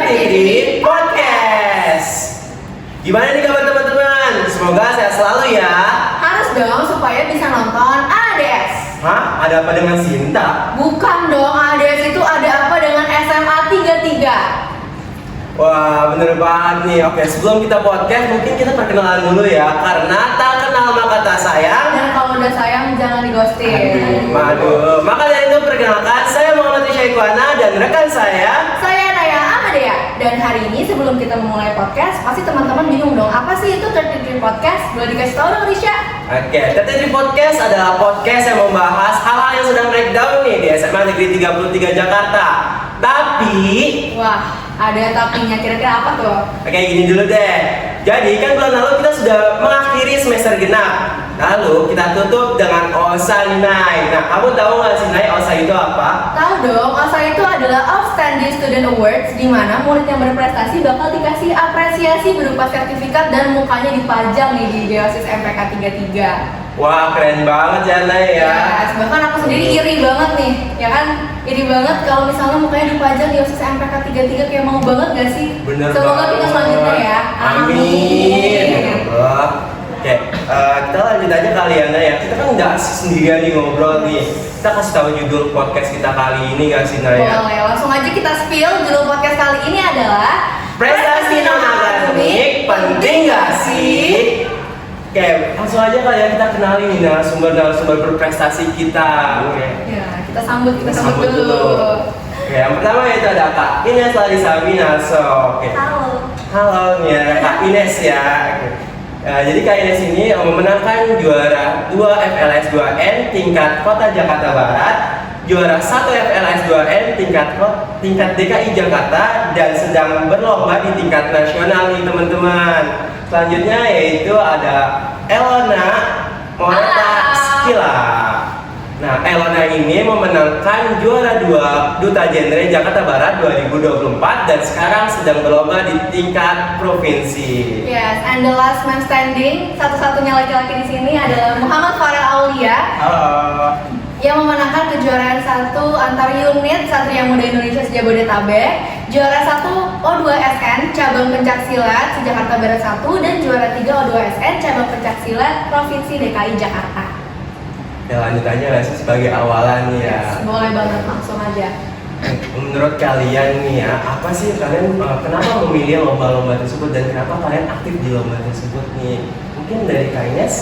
30 Podcast. Gimana nih kabar teman-teman? Semoga sehat selalu ya. Harus dong supaya bisa nonton ADS. Hah? Ada apa dengan Sinta? Bukan dong, ADS itu ada apa dengan SMA 33? Wah, bener banget nih. Oke, sebelum kita podcast, mungkin kita perkenalan dulu ya. Karena tak kenal maka tak sayang. Dan kalau udah sayang jangan digosting. Aduh, maka dari itu perkenalkan, saya Muhammad Syaikwana dan rekan saya. Saya Naya Amadea. Dan hari ini sebelum kita memulai podcast, pasti teman-teman bingung dong, apa sih itu 33 Podcast? Boleh dikasih tahu dong, Risha? Oke, 33 Podcast adalah podcast yang membahas hal-hal yang sedang breakdown nih di SMA Negeri 33 Jakarta. Tapi, Wah, ada tapinya, kira-kira apa tuh? kayak gini dulu deh. Jadi kan bulan lalu kita sudah mengakhiri semester genap. Lalu kita tutup dengan OSA nih, Nay. Nah, kamu tahu nggak sih, Nay, OSA itu apa? Tahu dong, OSA itu adalah Outstanding Student Awards, di mana murid yang berprestasi bakal dikasih apresiasi berupa sertifikat dan mukanya dipajang nih di Deosis MPK 33. Wah, keren banget ya, Nay ya. Yes, bahkan aku sendiri iri banget nih, ya kan? Iri banget kalau misalnya mukanya dipajang di OSIS MPK 33, kayak mau banget gak sih? Bener Semoga banget. kita selanjutnya ya. Amin. Ya Allah. Oke, kita lanjut aja kali ya, Nay ya. Kita kan nggak asik sendirian nih ngobrol nih. Kita kasih tahu judul podcast kita kali ini nggak sih, Nay ya? Boleh, langsung aja kita spill. Judul podcast kali ini adalah Prestasi non akademik penting gak sih? Oke, langsung aja kali ya kita kenalin nih narasumber berprestasi kita. Oke. Ya, kita sambut Sambut dulu. Oke, yang pertama itu ada Kak Ines Larissa Winarso. Oke. Halo. Halo nih, ada Kak Ines ya. Oke. Jadi Kak Ines ini memenangkan juara 2 FLS 2N tingkat Kota Jakarta Barat, juara 1 FLS 2N tingkat DKI Jakarta, dan sedang berlomba di tingkat nasional nih teman-teman. Selanjutnya yaitu ada Elona Morata Skila. Nah, Elona ini memenangkan juara 2 Duta Genre Jakarta Barat 2024 dan sekarang sedang berlomba di tingkat provinsi. Yes, and the last man standing, satu-satunya laki-laki di sini adalah Muhammad Farel Aulia. Halo. Yang memenangkan kejuaraan 1 antar unit Satria Muda Indonesia Sejabodetabek, juara 1 O2SN cabang pencaksilat Jakarta Barat 1, dan juara 3 O2SN cabang pencaksilat Provinsi DKI Jakarta. Ya lanjut aja nggak sih sebagai awalan nih ya. Yes, boleh banget, langsung aja. Menurut kalian nih ya, apa sih kalian kenapa memilih lomba-lomba tersebut dan kenapa kalian aktif di lomba tersebut nih? Mungkin dari Kak Ines?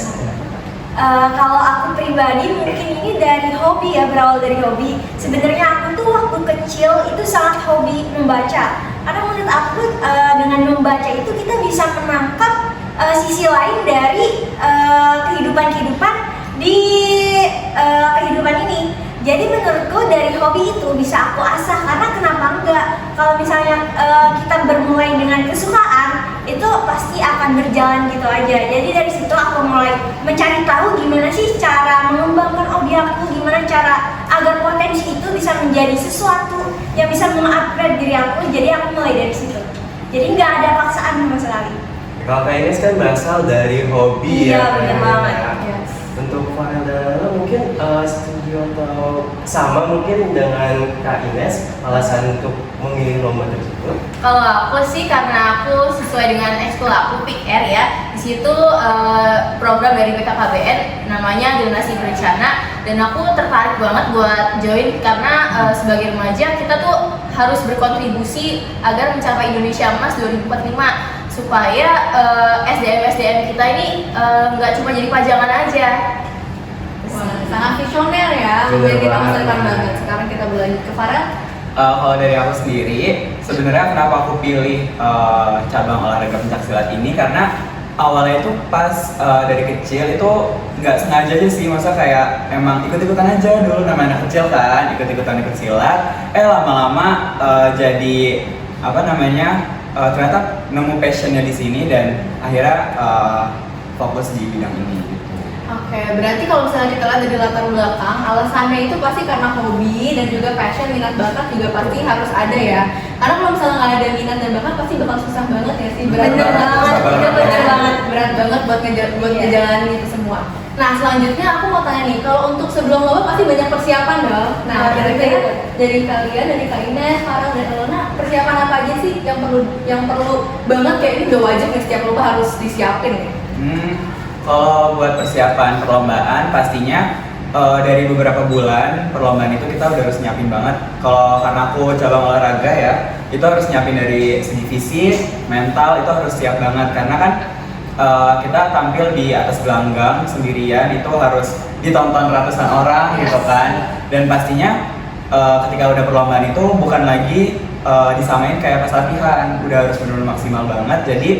Kalau aku pribadi mungkin ini dari hobi ya, berawal dari hobi. Sebenarnya aku tuh waktu kecil itu sangat hobi membaca. Karena menurut aku dengan membaca itu kita bisa menangkap sisi lain dari kehidupan di kehidupan ini. Jadi menurutku dari hobi itu bisa aku asah, karena kenapa enggak? Kalau misalnya kita bermulai dengan kesukaan, itu pasti akan berjalan gitu aja. Jadi dari situ aku mulai mencari tahu gimana sih cara mengembangkan hobi aku, gimana cara agar potensi itu bisa menjadi sesuatu yang bisa mengupgrade diri aku. Jadi aku mulai dari situ. Jadi nggak ada paksaan sama sekali. Kalau Kak Ines kan berasal dari hobi Iya, ya. bener banget. Yes. Untuk Farel dan Lala mungkin setuju atau sama mungkin dengan Kak Ines alasan untuk memilih lomba tersebut? Kalau aku sih karena aku sesuai dengan ekskul aku PIKR ya. Di situ program dari BKKBN namanya Generasi Berencana, dan aku tertarik banget buat join karena sebagai remaja kita tuh harus berkontribusi agar mencapai Indonesia Emas 2045 supaya SDM kita ini nggak cuma jadi pajangan aja. Wah, sangat visioner ya. Bener Kita masa banget. depan banget. Sekarang kita berlanjut ke Farel. Kalau dari aku sendiri, sebenarnya kenapa aku pilih cabang olahraga pencaksilat ini, karena awalnya itu pas dari kecil itu nggak sengaja aja sih, masa kayak emang ikut-ikutan aja dulu, namanya anak kecil kan, ikut-ikutan ikut silat. Lama-lama jadi apa namanya, ternyata nemu passionnya di sini dan akhirnya fokus di bidang ini. Oke, berarti kalau misalnya kita lihat dari latar belakang, alasannya itu pasti karena hobi dan juga passion, minat bakat juga pasti harus ada ya. Karena kalau misalnya nggak ada minat dan bakat pasti bakal susah banget ya sih. Berat Bener banget, banget, itu bener iya. banget, berat banget buat Iya. ngejalanin itu semua. Nah selanjutnya aku mau tanya nih, kalau untuk sebelum lomba pasti banyak persiapan dong. Nah Nah, kira-kira betul. dari kalian, dari Kak Ines, Farel dan Elona, persiapan apa aja sih yang perlu banget kayak ini udah wajib nih setiap lomba harus disiapin nih? Kalau buat persiapan perlombaan pastinya dari beberapa bulan perlombaan itu kita udah harus nyiapin banget. Kalau karena aku cabang olahraga ya, itu harus nyiapin dari segi fisik, mental itu harus siap banget karena kan kita tampil di atas gelanggang sendirian itu harus ditonton ratusan orang gitu kan. Dan pastinya ketika udah perlombaan itu bukan lagi disamain kayak pas latihan, udah harus benar-benar maksimal banget. Jadi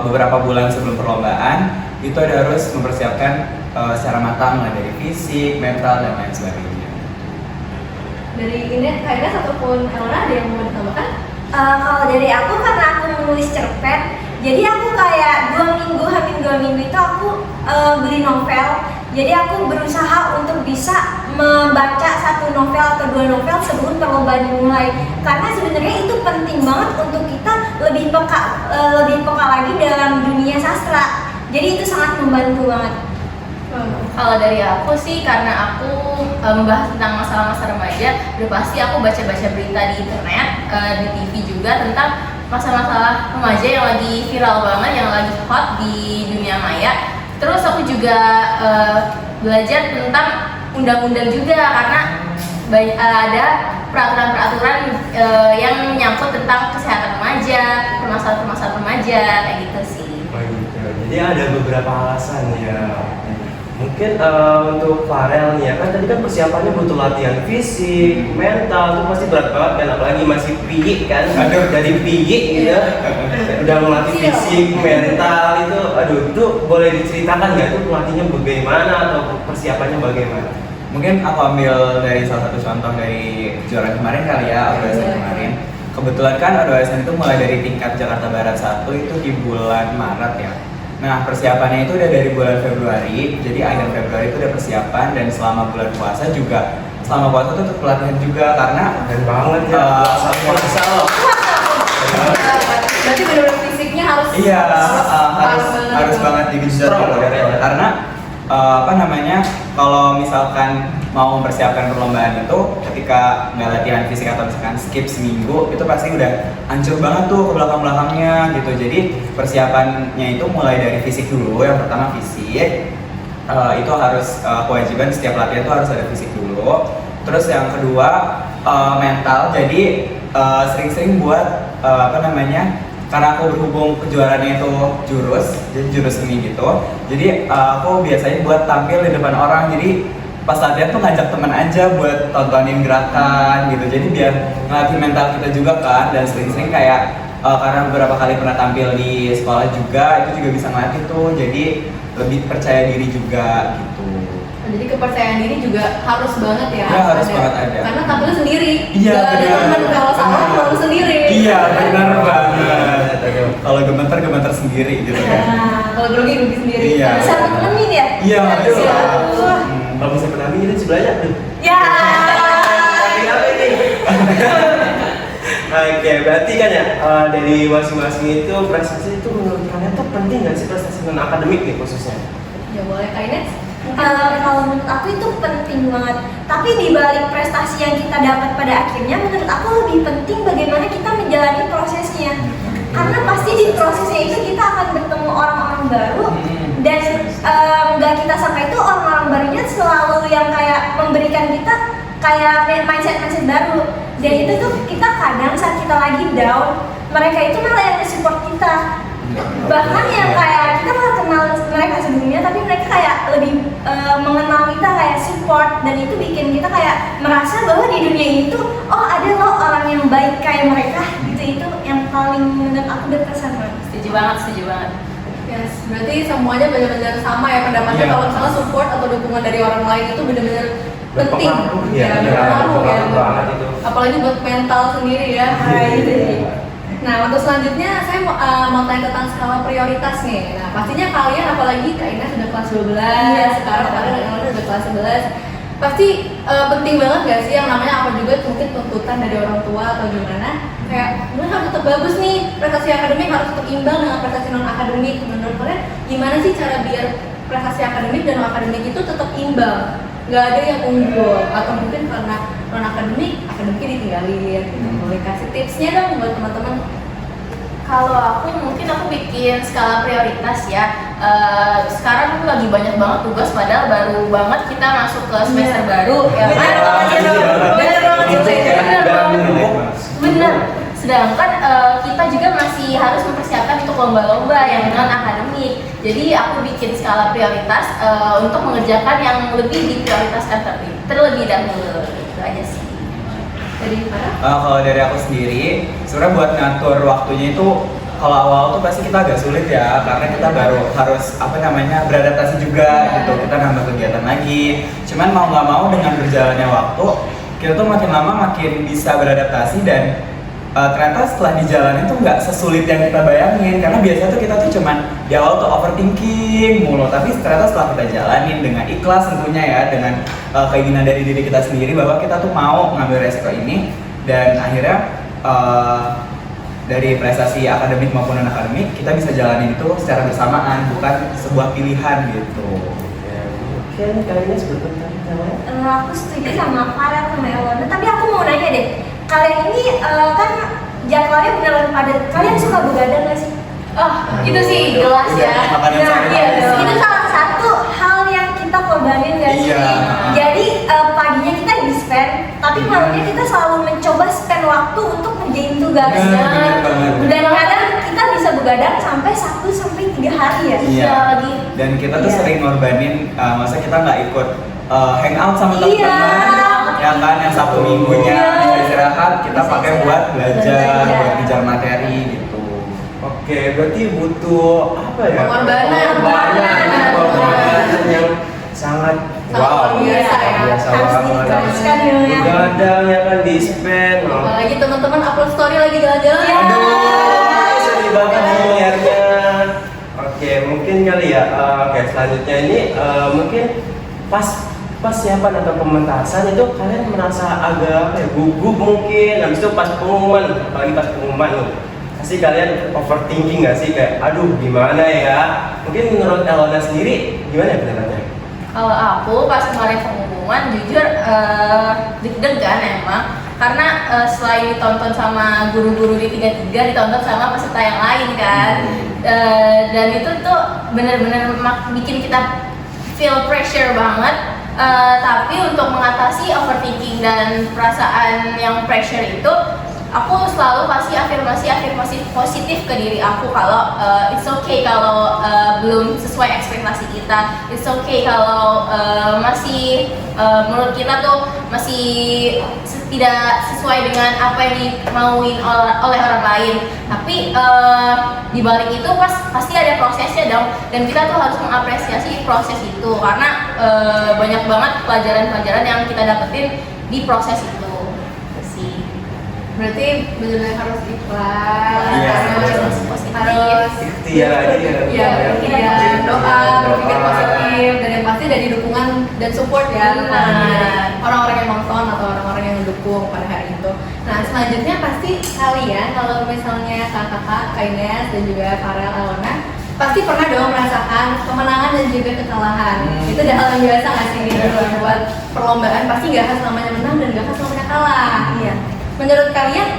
beberapa bulan sebelum perlombaan itu ada harus mempersiapkan secara matang lah dari fisik, mental dan lain sebagainya. Dari ini Kak Ines ataupun Elona ada yang mau ditambahkan? Kalau dari aku karena aku menulis cerpen, jadi aku kayak 2 minggu itu aku beli novel. Jadi aku berusaha untuk bisa membaca 1 novel atau 2 novel sebelum perlombaan dimulai. Karena sebenarnya itu penting banget untuk kita lebih peka lagi dalam dunia sastra. Jadi itu sangat membantu banget. Kalau dari aku sih karena aku membahas tentang masa-masa remaja, udah pasti aku baca-baca berita di internet, di TV juga tentang masalah-masalah remaja yang lagi viral banget, yang lagi hot di dunia maya. Terus aku juga belajar tentang undang-undang juga karena ada peraturan-peraturan yang menyangkut tentang kesehatan remaja, permasalahan-permasalahan remaja kayak gitu sih. Oh gitu. Jadi ada beberapa alasan ya. Mungkin untuk Farel nih ya kan tadi kan persiapannya butuh latihan fisik, mental itu pasti berat banget kan apalagi masih piyi kan. Aduh dari piyi gitu. Udah melatih fisik, mental itu boleh diceritakan nggak tuh pelatihnya bagaimana atau persiapannya bagaimana? Mungkin aku ambil dari salah satu contoh dari kejuaraan kemarin kali ya, Adolescent kemarin. Kebetulan kan Adolescent itu mulai dari tingkat Jakarta Barat 1 itu di bulan Maret ya. Nah persiapannya itu udah dari bulan Februari, jadi akhir Februari itu udah persiapan dan selama bulan puasa juga. Selama puasa itu tetap pelatihan juga karena Dan banget ya. Puasa loh. Berarti benar-benar fisiknya harus iya harus banget digenjot Strong gitu. ya. Karena kalau misalkan mau mempersiapkan perlombaan itu ketika nggak latihan fisik atau misalkan skip seminggu itu pasti udah hancur banget tuh ke belakang-belakangnya gitu. Jadi persiapannya itu mulai dari fisik dulu. Yang pertama fisik itu harus kewajiban setiap latihan itu harus ada fisik dulu. Terus yang kedua mental. Jadi sering-sering buat karena aku berhubung kejuaraannya itu jadi jurus seni gitu. Jadi aku biasanya buat tampil di depan orang. Jadi pas latihan tuh ngajak teman aja buat tontonin gerakan gitu. Jadi biar ngelatih mental kita juga kan. Dan sering-sering kayak karena beberapa kali pernah tampil di sekolah juga, itu juga bisa ngelatih tuh. Jadi lebih percaya diri juga gitu. Jadi kepercayaan diri juga harus banget ya. Ya, harus banget ada. Karena tampilnya sendiri. Iya, Gak ada benar. teman kalau salah malu sendiri. Iya benar banget. Kalau gemeter sendiri gitu kan. Nah, kalau grogi sendiri. Iya. Bisa menemenin ya? Iya, aduh. Iya. Kalau bisa penami ini sebelahnya tuh. Ya. Tapi apa ini? Oke, berarti kan ya dari masing-masing itu prestasi itu menurut kalian tuh penting nggak sih prestasi non akademik nih khususnya? Ya boleh Kak Ines. Kalau menurut aku itu penting banget. Tapi di balik prestasi yang kita dapat pada akhirnya, menurut aku lebih penting bagaimana kita menjalani prosesnya. Karena pasti di prosesnya itu kita akan bertemu orang-orang baru dan nggak kita sangka itu orang-orang barunya selalu yang kayak memberikan kita kayak mindset baru. Dan itu tuh kita kadang saat kita lagi down, mereka itu malah yang support kita. Bahkan yang kayak kita malah kenal mereka sebelumnya, tapi mereka kayak lebih mengenal kita kayak support, dan itu bikin kita kayak merasa bahwa di dunia itu ada loh orang yang baik kayak mereka gitu. Itu yang paling menurut aku berkesan banget. Setuju banget. Yes, berarti semuanya benar-benar sama ya pendapatnya. Iya. Kalau misalnya support atau dukungan dari orang lain itu benar-benar penting. Berpengaruh, ya, berpengaruh ya. berpengaruh banget itu. Apalagi buat mental sendiri ya. Iya. Gitu sih. Nah, untuk selanjutnya saya mau tanya tentang skala prioritas nih. Nah, pastinya kalian apalagi Kak Ina sudah kelas 12, Iya, sekarang kalian udah kelas 11. Pasti penting banget gak sih yang namanya apa juga mungkin tuntutan dari orang tua atau gimana? Kayak lu harus tetap bagus nih, prestasi akademik harus tetap imbang dengan prestasi non akademik. Menurut kalian gimana sih cara biar prestasi akademik dan non akademik itu tetap imbang? Gak ada yang unggul atau mungkin karena non akademiknya ditinggalin. Boleh kasih tipsnya dong buat teman-teman. Kalau mungkin aku bikin skala prioritas ya. Sekarang aku lagi banyak banget tugas, padahal baru banget kita masuk ke semester baru ya kan? Bener banget. Bener. Sedangkan kita juga masih harus mempersiapkan untuk lomba-lomba yang non akademik. Jadi aku bikin skala prioritas untuk mengerjakan yang lebih diprioritaskan terlebih dahulu. Itu aja sih. Dari Farah? Kalau dari aku sendiri, sebenarnya buat ngatur waktunya itu kalau awal tuh pasti kita agak sulit ya, karena kita baru harus beradaptasi juga gitu, kita nambah kegiatan lagi. Cuman mau nggak mau dengan berjalannya waktu, kita tuh makin lama makin bisa beradaptasi dan ternyata setelah dijalanin tuh nggak sesulit yang kita bayangin, karena biasanya tuh kita tuh cuman di awal tuh overthinking mulu, tapi ternyata setelah kita jalanin dengan ikhlas tentunya ya, dengan keinginan dari diri kita sendiri bahwa kita tuh mau ngambil resiko ini, dan akhirnya dari prestasi akademik maupun non akademik kita bisa jalanin itu secara bersamaan, bukan sebuah pilihan gitu. Mungkin kalian seperti apa? Aku setuju sama Farel sama Elona, tapi aku mau nanya deh, kalian ini kan jadwalnya beneran padat. Kalian suka begadang nggak sih? Oh, itu sih jelas ya. Makanan Nah, sore iya manis. dong. itu salah satu hal yang kita korbanin nggak sih? Iya. Jadi paginya kita di spend, tapi malamnya kita selalu mencoba spend waktu untuk ngerjain tugas. Bener banget. Dan kadang kita bisa begadang sampai 1 sampai 3 hari ya. Iya. Lagi. Dan kita tuh Iya. sering ngorbanin, masa kita nggak ikut hangout sama Iya. teman-teman, ya kan, yang Sabtu minggunya Iya. bisa istirahat, kita Bisa pakai istirahat. buat belajar, Belajar. buat ngejar materi gitu. Oke, berarti butuh apa ya? Pengorbanan yang sangat luar biasa ya. biasa Harus banget. diteruskan ya. Begadang ya kan di spend. Apalagi teman-teman upload story lagi jalan-jalan. Iya. Aduh, sedih banget ngeliatnya. Oke, mungkin kali ya. Oke, selanjutnya ini mungkin pas persiapan atau pementasan itu kalian merasa agak gugup mungkin. Habis itu pas pengumuman, apalagi pas pengumuman nih, pasti kalian overthinking nggak sih, kayak aduh gimana ya? Mungkin menurut Elona sendiri gimana ya pendapatnya? Kalau aku pas kemarin pengumuman jujur deg-degan emang, karena selain ditonton sama guru-guru di 33 ditonton sama peserta yang lain kan. Dan itu tuh bener-bener bikin kita feel pressure banget. Tapi untuk mengatasi overthinking dan perasaan yang pressure itu, aku selalu kasih afirmasi positif ke diri aku kalau it's okay kalau belum sesuai ekspektasi kita, it's okay kalau masih menurut kita tuh masih tidak sesuai dengan apa yang dimauin oleh orang lain. Tapi di balik itu pasti ada prosesnya dong, dan kita tuh harus mengapresiasi proses itu, karena banyak banget pelajaran-pelajaran yang kita dapetin di proses itu sih. Berarti benar-benar harus ikhlas, Iya. harus Ikhtiar aja ya. Iya, berpikir doa, berpikir positif, dan yang pasti dari dukungan dan support ya Benar. orang-orang yang nonton atau orang-orang yang mendukung pada hari itu. Nah, selanjutnya pasti kalian kalau misalnya kakak-kakak, Kak Ines dan juga Farel, Elona pasti pernah dong merasakan kemenangan dan juga kekalahan. Itu udah hal yang biasa nggak sih buat perlombaan, pasti nggak harus namanya menang dan nggak harus namanya kalah. Iya. Menurut kalian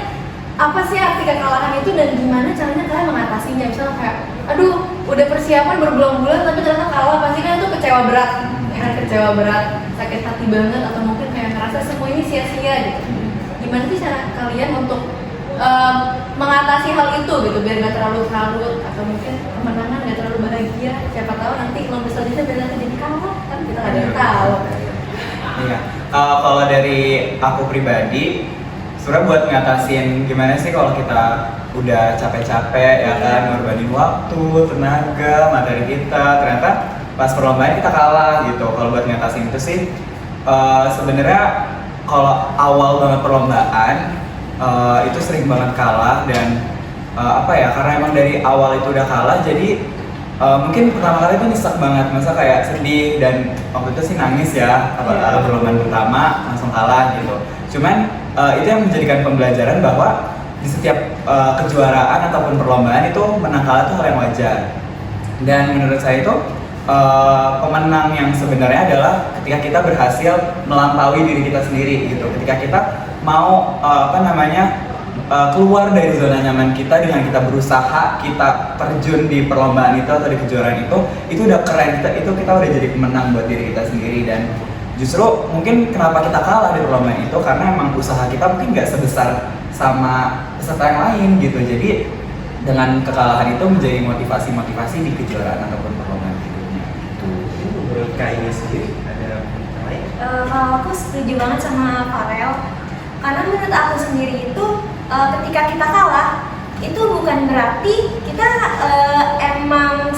apa sih arti kekalahan itu dan gimana caranya kalian mengatasinya? Misalnya kayak, aduh, udah persiapan berbulan-bulan tapi ternyata kalah, pasti kan itu kecewa berat, ya, kecewa berat, sakit hati banget, atau mungkin kayak ngerasa semua ini sia-sia gitu. Gimana sih cara kalian untuk mengatasi hal itu gitu biar nggak terlalu larut, atau mungkin kemenangan nggak terlalu bahagia? Siapa tahu nanti kalau misalnya biar nanti jadi kalah, kan kita nggak ada yang tahu. Iya. Kalau dari aku pribadi, sebenarnya buat ngatasin gimana sih kalau kita udah capek-capek ya kan, ngorbanin waktu, tenaga, materi kita, ternyata pas perlombaan kita kalah gitu. Kalau buat ngatasin itu sih sebenarnya kalau awal banget perlombaan itu sering banget kalah, dan apa ya, karena emang dari awal itu udah kalah, jadi mungkin pertama kali itu nyesek banget, masa kayak sedih dan waktu itu sih nangis ya, perlombaan pertama langsung kalah gitu. Cuman itu yang menjadikan pembelajaran bahwa di setiap kejuaraan ataupun perlombaan itu menang kalah itu hal yang wajar. Dan menurut saya itu pemenang yang sebenarnya adalah ketika kita berhasil melampaui diri kita sendiri gitu. Ketika kita mau keluar dari zona nyaman kita dengan kita berusaha, kita terjun di perlombaan itu atau di kejuaraan itu udah keren. Kita udah jadi pemenang buat diri kita sendiri. Dan justru mungkin kenapa kita kalah di perlombaan itu karena emang usaha kita mungkin nggak sebesar sama peserta yang lain gitu. Jadi dengan kekalahan itu menjadi motivasi di kejuaraan ataupun perlombaan berikutnya. Itu Menurut Kak ini sendiri ada yang lain? Kalau aku setuju banget sama Farel, karena menurut aku sendiri itu ketika kita kalah itu bukan berarti kita emang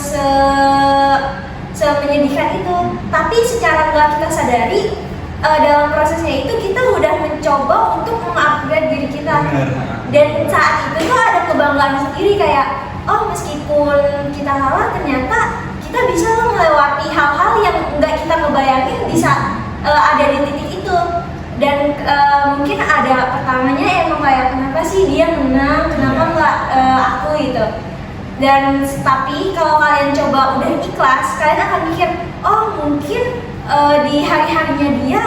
menyedihkan itu, tapi secara nggak kita sadari dalam prosesnya itu kita udah mencoba untuk mengupgrade diri kita. Dan saat itu tuh ada kebanggaan sendiri kayak, oh meskipun kita kalah ternyata kita bisa loh melewati hal-hal yang nggak kita ngebayangin bisa ada di titik itu. Dan mungkin ada pertamanya emang kayak kenapa sih dia menang, kenapa nggak aku gitu. Dan tapi kalau kalian coba udah ikhlas, kalian akan mikir, oh mungkin di hari-harinya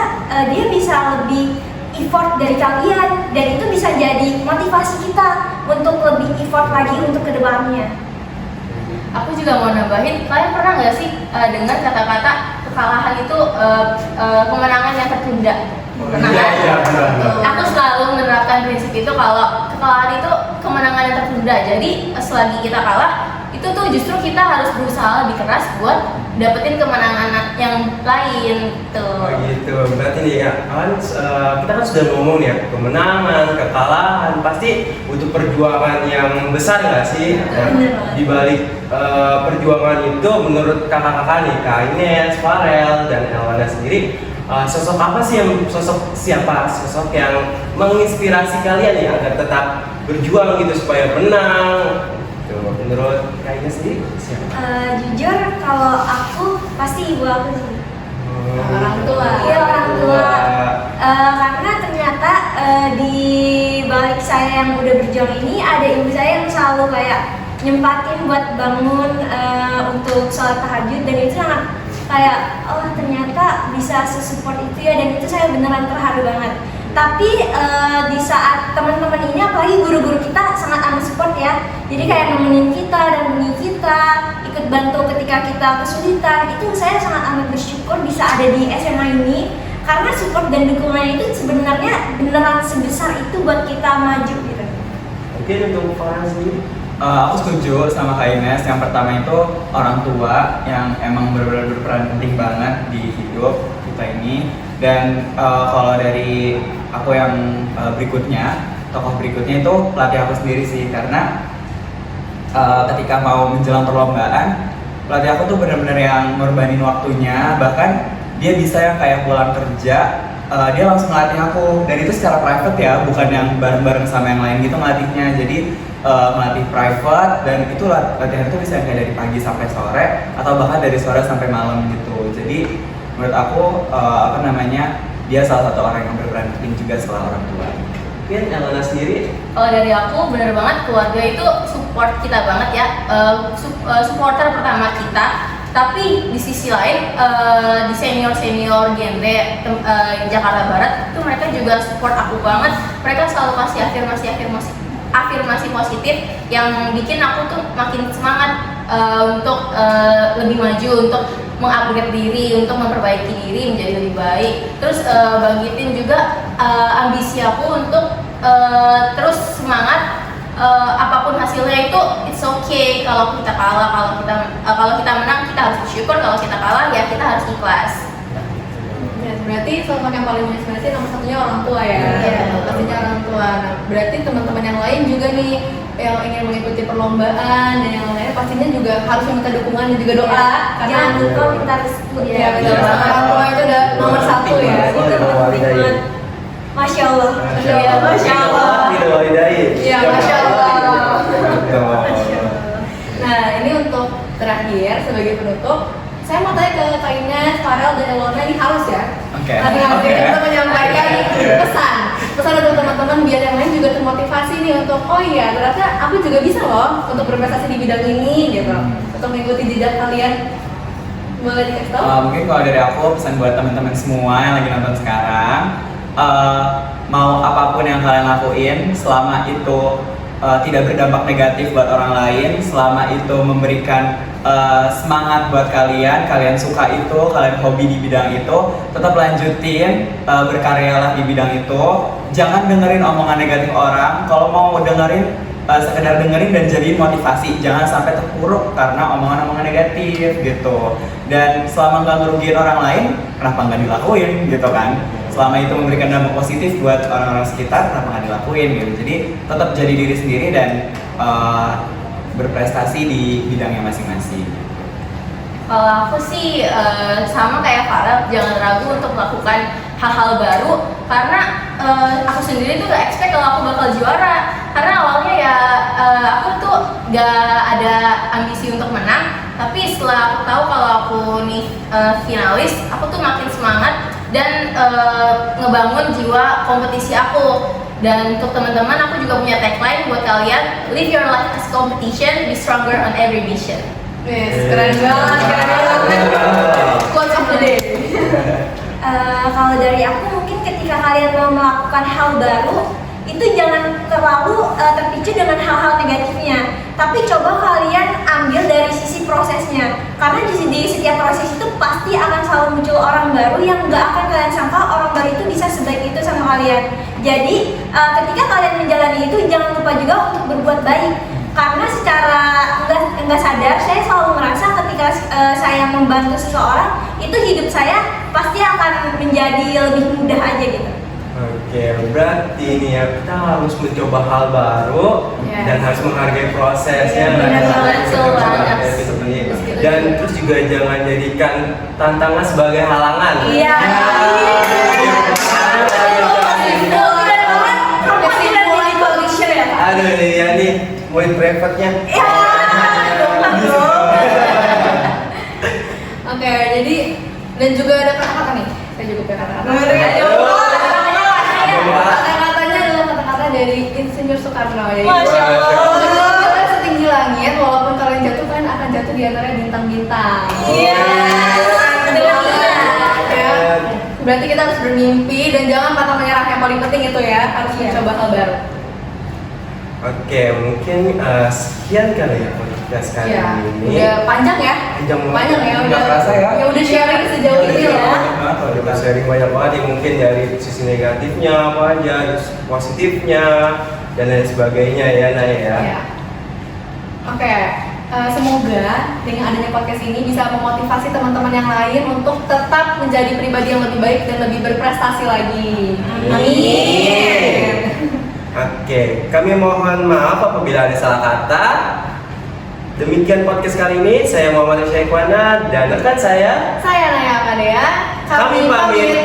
dia bisa lebih effort dari kalian, dan itu bisa jadi motivasi kita untuk lebih effort lagi untuk kedepannya. Aku juga mau nambahin, kalian pernah nggak sih dengar kata-kata kekalahan itu kemenangan yang tertunda? Pernah kan? Iya, benar. Aku selalu menerapkan prinsip itu kalau kekalahan itu kemenangan yang tertunda. Jadi selagi kita kalah, itu tuh justru kita harus berusaha lebih keras buat dapetin kemenangan yang lain tuh. Oh gitu, berarti nih ya, kita kan sudah ngomong ya, kemenangan, kekalahan, pasti butuh perjuangan yang besar nggak sih? Di balik perjuangan itu, menurut kakak-kakak nih, Kak Ines, Farel, dan Elwana sendiri, sosok apa sih sosok yang menginspirasi kalian ya agar tetap berjuang gitu supaya menang? Menurut Kak Ines sendiri siapa? Jujur kalau aku pasti ibu aku sih. Orang tua. Iya, orang tua. Karena ternyata di balik saya yang udah berjuang ini ada ibu saya yang selalu kayak nyempatin buat bangun untuk sholat tahajud, dan itu sangat kayak oh ternyata bisa sesupport itu ya, dan itu saya beneran terharu banget. Tapi di saat teman-teman ini, apalagi guru-guru kita sangat amat support ya, jadi kayak nemenin kita dan kita ikut bantu ketika kita kesulitan. Itu saya sangat amat bersyukur bisa ada di SMA ini, karena support dan dukungan itu sebenarnya beneran sebesar itu buat kita maju gitu. Mungkin untuk Farel sendiri? Aku setuju sama Kak Ines. Yang pertama itu orang tua yang emang benar-benar berperan penting banget di hidup kita ini. Dan kalau dari aku yang tokoh berikutnya itu pelatih aku sendiri sih, karena ketika mau menjelang perlombaan, pelatih aku tuh benar-benar yang ngorbanin waktunya. Bahkan dia bisa yang kayak pulang kerja, dia langsung ngelatih aku, dan itu secara private ya, bukan yang bareng-bareng sama yang lain gitu ngelatihnya. Jadi melatih private, dan itu latihan itu bisa kayak dari pagi sampai sore atau bahkan dari sore sampai malam gitu. Jadi menurut aku dia salah satu orang yang berperan penting juga setelah orang tua. Mungkin Elwana sendiri? Kalau dari aku bener banget, keluarga itu support kita banget ya, supporter pertama kita. Tapi di sisi lain di senior genre Jakarta Barat itu mereka juga support aku banget. Mereka selalu kasih afirmasi positif yang bikin aku tuh makin semangat untuk lebih maju, untuk mengupgrade diri, untuk memperbaiki diri menjadi lebih baik. Terus bangkitin juga ambisi aku untuk terus semangat. Apapun hasilnya itu it's okay. Kalau kita kalah, kalau kita menang kita harus bersyukur. Kalau kita kalah ya kita harus ikhlas. Ya, berarti sosok yang paling menginspirasi nomor satunya orang tua ya. Iya. Pastinya orang tua. Nah, berarti teman-teman yang lain juga nih yang ingin mengikuti perlombaan dan yang lainnya pastinya juga harus meminta dukungan dan juga doa. Karena Jangan lupa minta restu ya, ya. betul. Orang tua itu udah nomor satu ya. Itu penting banget. Masya Allah. Masya Allah. Tidak walidain. Iya, Masya Allah. terakhir sebagai penutup, saya mau tanya ke Kak Ines, Farel, dan Elona, ini harus ya. Oke. Untuk menyampaikan pesan untuk teman-teman biar yang lain juga termotivasi nih untuk oh iya ternyata aku juga bisa loh untuk berprestasi di bidang ini gitu, untuk mengikuti jejak kalian. Boleh dikasih tahu? Mungkin kalau dari aku pesan buat teman-teman semua yang lagi nonton sekarang, mau apapun yang kalian lakuin, selama itu tidak berdampak negatif buat orang lain, selama itu memberikan semangat buat kalian, kalian suka itu, kalian hobi di bidang itu, tetap lanjutin, berkaryalah di bidang itu. Jangan dengerin omongan negatif orang. Kalau mau dengerin, sekedar dengerin dan jadiin motivasi. Jangan sampai terpuruk karena omongan-omongan negatif gitu. Dan selama nggak ngerugiin orang lain, kenapa nggak dilakuin gitu kan? Selama itu memberikan dampak positif buat orang-orang sekitar, kenapa nggak dilakuin gitu. Jadi tetap jadi diri sendiri dan berprestasi di bidangnya masing-masing. Kalau aku sih sama kayak Farel, jangan ragu untuk melakukan hal-hal baru karena aku sendiri tuh gak expect kalau aku bakal juara, karena awalnya ya aku tuh gak ada ambisi untuk menang, tapi setelah aku tahu kalau aku nih finalis, aku tuh makin semangat dan ngebangun jiwa kompetisi aku. Dan untuk teman-teman, aku juga punya tagline buat kalian, live your life as competition, be stronger on every mission. Yes, keren banget, keren banget. Quote of the day. Kalau dari aku mungkin ketika kalian mau melakukan hal baru itu jangan terlalu terpicu dengan hal-hal negatifnya, tapi coba kalian ambil dari sisi prosesnya, karena di setiap proses itu pasti akan selalu muncul orang baru yang nggak akan kalian sangka orang baru itu bisa sebaik itu sama kalian. Jadi ketika kalian menjalani itu jangan lupa juga untuk berbuat baik, karena secara nggak sadar saya selalu merasa ketika saya membantu seseorang itu hidup saya pasti akan menjadi lebih mudah aja gitu. Oke, berarti ini ya kita harus mencoba hal baru dan harus menghargai prosesnya. Benar banget, betul banget. Dan terus juga jangan jadikan tantangan sebagai halangan. Iya. Aduh, ya nih, murid private-nya. Oke, jadi dan juga ada kata-kata nih. Saya juga punya kata-kata. Kata-katanya adalah kata-kata dari Insinyur Soekarno. Masya Allah. Kita setinggi langit, walaupun kalian jatuh, kalian akan jatuh di antara bintang-bintang. Iya. Berarti kita harus bermimpi dan jangan patah menyerah, yang paling penting itu ya, harus mencoba hal baru. Oke, mungkin sekian kali ya podcast kali Iya, ini. udah panjang ya? Panjang ya, Nggak kerasa ya? Ya udah sharing sejauh ini ya. Udah sharing banyak banget ya, mungkin dari sisi negatifnya apa aja, terus positifnya dan lain sebagainya ya, Naya ya. Iya. Oke, semoga dengan adanya podcast ini bisa memotivasi teman-teman yang lain untuk tetap menjadi pribadi yang lebih baik dan lebih berprestasi lagi. Amin. Oke, kami mohon maaf apabila ada salah kata. Demikian podcast kali ini, saya Muhammad Syaikwana dan rekan saya. Saya Naya Akadea. Kami pamit.